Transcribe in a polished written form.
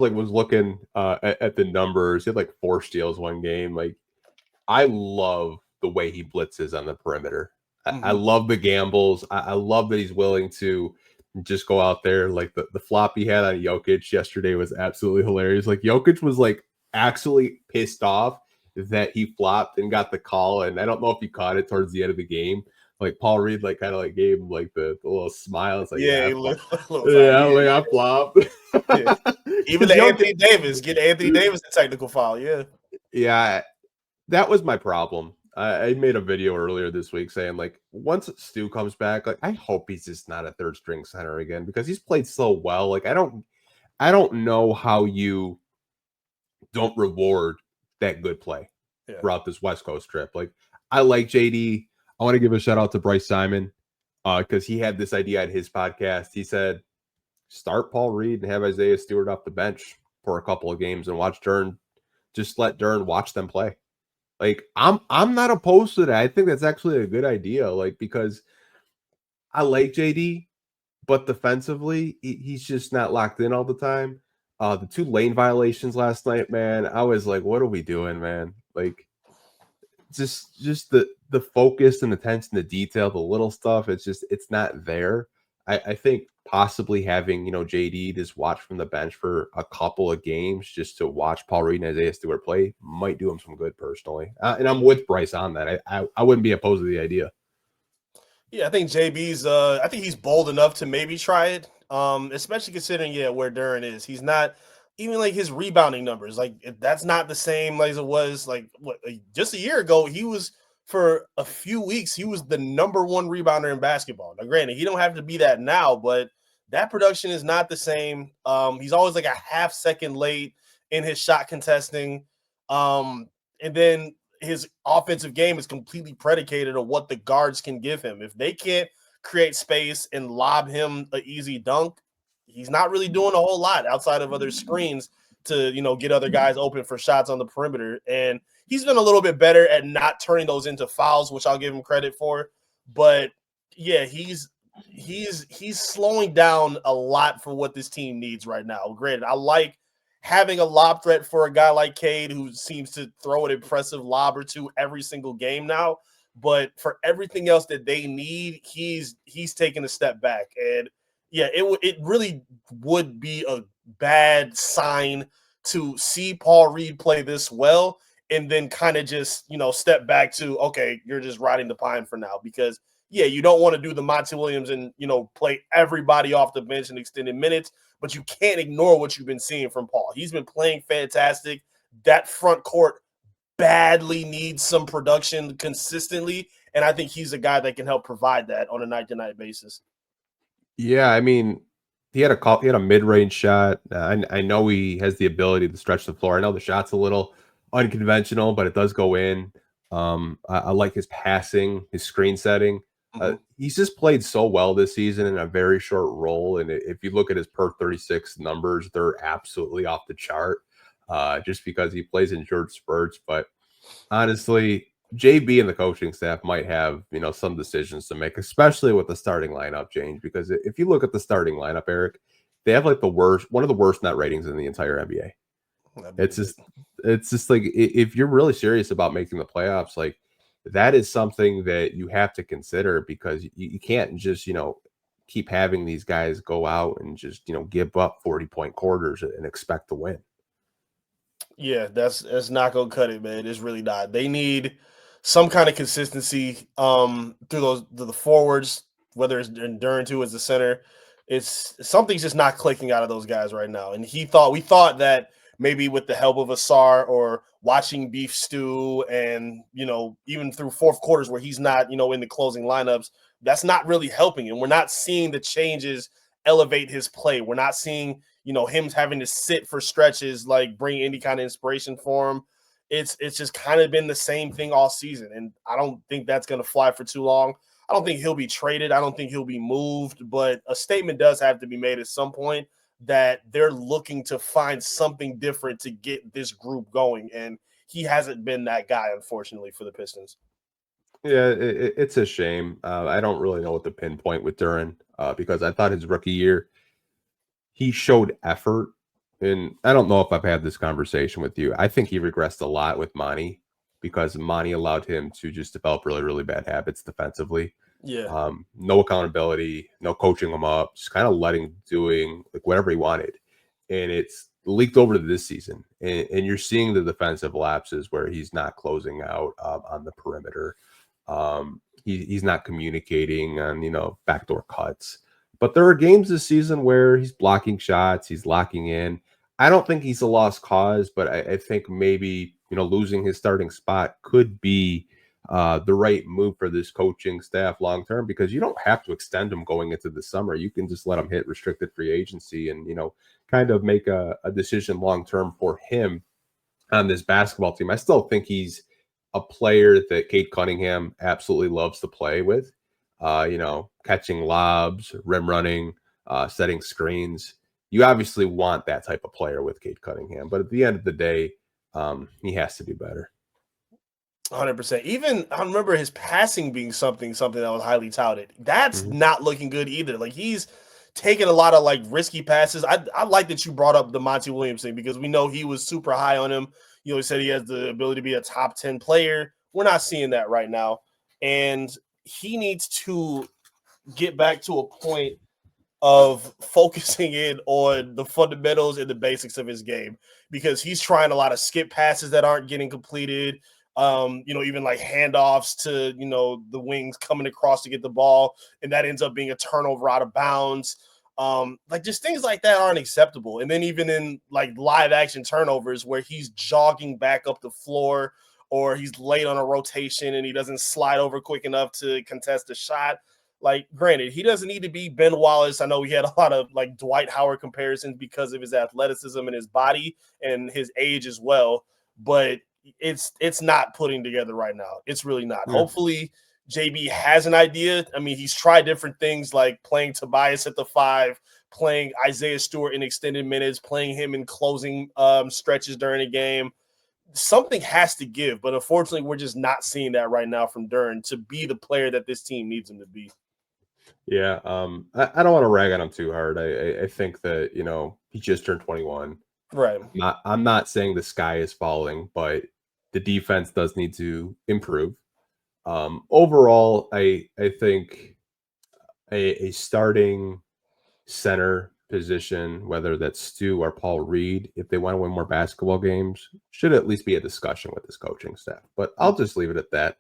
like was looking at the numbers. He had like 4 steals one game. Like I love the way he blitzes on the perimeter. I Mhm. love the gambles. I love that he's willing to just go out there. Like the flop he had on Jokic yesterday was absolutely hilarious. Like Jokic was like actually pissed off that he flopped and got the call. And I don't know if he caught it towards the end of the game. Like Paul Reed, like kind of like gave him like the little smile. It's like, Yeah, yeah, he looked fine. yeah, like I flopped. Yeah. Even Because the Jokic, Anthony Davis, get Anthony Davis a technical foul. Yeah. yeah, that was my problem. I made a video earlier this week saying like once Stu comes back, like I hope he's just not a third string center again because he's played so well. Like I don't know how you don't reward that good play Yeah. throughout this West Coast trip. Like I like JD. I want to give a shout out to Bryce Simon because he had this idea at his podcast. He said start Paul Reed and have Isaiah Stewart off the bench for a couple of games and watch Duren. Just let Duren watch them play. Like I'm not opposed to that. I think that's actually a good idea. Like because I like JD, but defensively he's just not locked in all the time. The 2 lane violations last night, man. I was like, what are we doing, man? Like just the focus and attention to detail, the little stuff. It's not there. I think possibly having JD just watch from the bench for a couple of games just to watch Paul Reed and Isaiah Stewart play might do him some good personally. And I'm with Bryce on that. I wouldn't be opposed to the idea. Yeah, I think JB's I think he's bold enough to maybe try it. Especially considering where Duren is. He's not even like his rebounding numbers. Like that's not the same like as it was like just a year ago. He was for a few weeks, he was the number 1 rebounder in basketball. Now, granted, he don't have to be that now, but that production is not the same. He's always like a half second late in his shot contesting. And then his offensive game is completely predicated on what the guards can give him. If they can't create space and lob him an easy dunk, he's not really doing a whole lot outside of other screens to, get other guys open for shots on the perimeter. And he's been a little bit better at not turning those into fouls, which I'll give him credit for. But yeah, he's slowing down a lot for what this team needs right now. Granted, I like having a lob threat for a guy like Cade who seems to throw an impressive lob or two every single game now. But for everything else that they need, he's taking a step back. And yeah, it really would be a bad sign to see Paul Reed play this well and then kind of just, step back to, okay, you're just riding the pine for now. Because yeah, you don't want to do the Monty Williams and, play everybody off the bench in extended minutes, but you can't ignore what you've been seeing from Paul. He's been playing fantastic. That front court badly needs some production consistently, and I think he's a guy that can help provide that on a night-to-night basis. Yeah, I mean, he had a mid-range shot. I know he has the ability to stretch the floor. I know the shot's a little unconventional, but it does go in. I like his passing, his screen setting. He's just played so well this season in a very short role. And if you look at his per 36 numbers, they're absolutely off the chart just because he plays in short spurts. But honestly, JB and the coaching staff might have, some decisions to make, especially with the starting lineup change. Because if you look at the starting lineup, Eric, they have like one of the worst net ratings in the entire NBA. It's just like if you're really serious about making the playoffs, like that is something that you have to consider because you can't just, keep having these guys go out and just, give up 40-point quarters and expect to win. Yeah, that's not gonna cut it, man. It's really not. They need some kind of consistency through the forwards, whether it's Duren too as the center. It's something's just not clicking out of those guys right now. And we thought that maybe with the help of Asar or watching Beef Stew and even through fourth quarters where he's not in the closing lineups, that's not really helping him. We're not seeing the changes elevate his play. We're not seeing him having to sit for stretches, like bring any kind of inspiration for him. It's just kind of been the same thing all season. And I don't think that's going to fly for too long. I don't think he'll be traded. I don't think he'll be moved, but a statement does have to be made at some point that they're looking to find something different to get this group going. And he hasn't been that guy, unfortunately, for the Pistons. Yeah, it's a shame. I don't really know what to pinpoint with Duren because I thought his rookie year, he showed effort, and I don't know if I've had this conversation with you. I think he regressed a lot with Monty because Monty allowed him to just develop really, really bad habits defensively. Yeah. No accountability, no coaching him up, just kind of letting doing like whatever he wanted. And it's leaked over to this season. And you're seeing the defensive lapses where he's not closing out on the perimeter. He's not communicating on, backdoor cuts. But there are games this season where he's blocking shots, he's locking in. I don't think he's a lost cause, but I think maybe, losing his starting spot could be the right move for this coaching staff long term, because you don't have to extend him going into the summer. You can just let him hit restricted free agency and, kind of make a decision long term for him on this basketball team. I still think he's a player that Cade Cunningham absolutely loves to play with. Catching lobs, rim running, setting screens. You obviously want that type of player with Cade Cunningham, but at the end of the day, he has to do better. 100%. Even I remember his passing being something that was highly touted. That's not looking good either. Like, he's taking a lot of like risky passes. I like that you brought up the Monty Williams thing, because we know he was super high on him. He said he has the ability to be a top 10 player. We're not seeing that right now. And he needs to get back to a point of focusing in on the fundamentals and the basics of his game, because he's trying a lot of skip passes that aren't getting completed. Even like handoffs to, the wings coming across to get the ball, and that ends up being a turnover out of bounds. Like, just things like that aren't acceptable. And then even in like live action turnovers where he's jogging back up the floor, or he's late on a rotation and he doesn't slide over quick enough to contest a shot. Like, granted, he doesn't need to be Ben Wallace. I know we had a lot of like Dwight Howard comparisons because of his athleticism and his body and his age as well, but it's not putting together right now. It's really not. Yeah. Hopefully JB has an idea. I mean, he's tried different things, like playing Tobias at the 5, playing Isaiah Stewart in extended minutes, playing him in closing stretches during a game. Something has to give, but unfortunately, we're just not seeing that right now from Duren to be the player that this team needs him to be. Yeah, I don't want to rag on him too hard. I think that, he just turned 21. Right. I'm not saying the sky is falling, but the defense does need to improve. Overall, I think a starting center position, whether that's Stu or Paul Reed, if they want to win more basketball games, should at least be a discussion with this coaching staff. But I'll just leave it at that.